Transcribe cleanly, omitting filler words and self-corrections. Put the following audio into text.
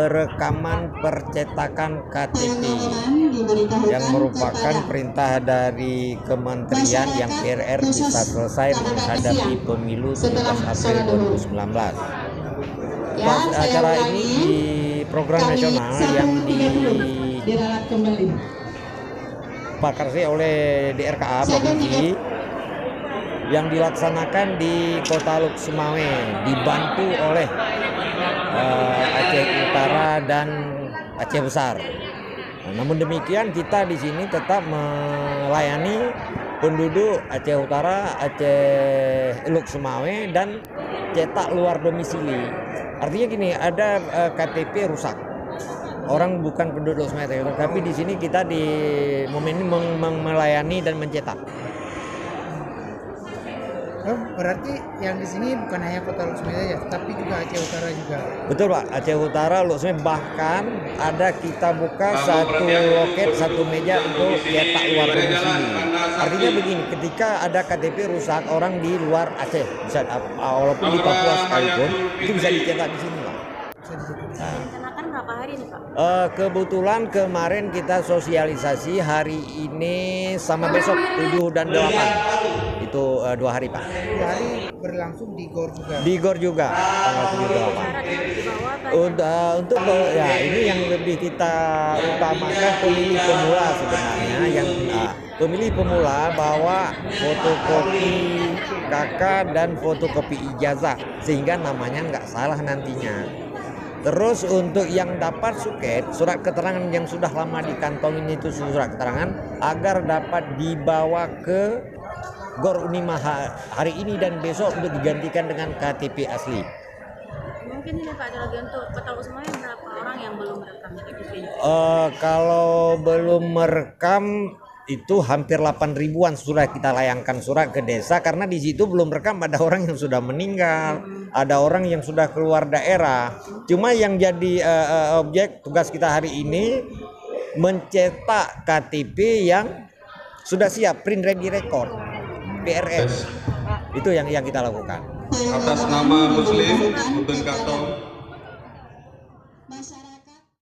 Perekaman percetakan KTP yang merupakan perintah dari kementerian yang PRR bisa selesai menghadapi pemilu 17 April 2019. Acara ini di program nasional yang dipakarsi oleh DRKA Provinsi yang dilaksanakan di Kota Luk Sumawe, dibantu oleh Aceh Utara dan Aceh Besar. Namun demikian kita di sini tetap melayani penduduk Aceh Utara, Aceh Luk Sumawe dan cetak luar domisili. Artinya gini, ada KTP rusak. Orang bukan penduduk Luk Sumawe, tapi di sini kita di momen ini melayani dan mencetak. Oh, berarti yang di sini bukan hanya Kota Luk Sumawe saja, tapi juga Aceh Utara juga. Betul Pak, Aceh Utara, Luk Sumawe, bahkan ada kita buka satu loket, satu meja untuk cetak luar domisili. Artinya begini, ketika ada KTP rusak orang di luar Aceh, bisa walaupun di Papua sekalipun, itu bisa dicetak di sini Pak. Rencanakan berapa hari nih Pak? Kebetulan kemarin kita sosialisasi hari ini sama besok 7 dan 8. Itu 2 hari Pak. 2 hari berlangsung di GOR juga. Di GOR juga tanggal 7 8. Untuk ya ini yang lebih kita utamakan pemilih pemula sebenarnya, yang pemilih pemula bawa fotokopi KK dan fotokopi ijazah sehingga namanya nggak salah nantinya. Terus untuk yang dapat suket, surat keterangan yang sudah lama dikantongin itu surat keterangan agar dapat dibawa ke GOR Unima hari ini dan besok untuk digantikan dengan KTP asli. Mungkin ini Pak, ada lagi untuk Kota Luk Sumawe berapa orang yang belum merekam KTP? Kalau belum merekam itu hampir 8.000-an sudah kita layangkan surat ke desa, karena di situ belum rekam ada orang yang sudah meninggal, ada orang yang sudah keluar daerah. Cuma yang jadi objek tugas kita hari ini mencetak KTP yang sudah siap print ready record PRR. Itu yang kita lakukan. Atas nama Muslim Udin Kato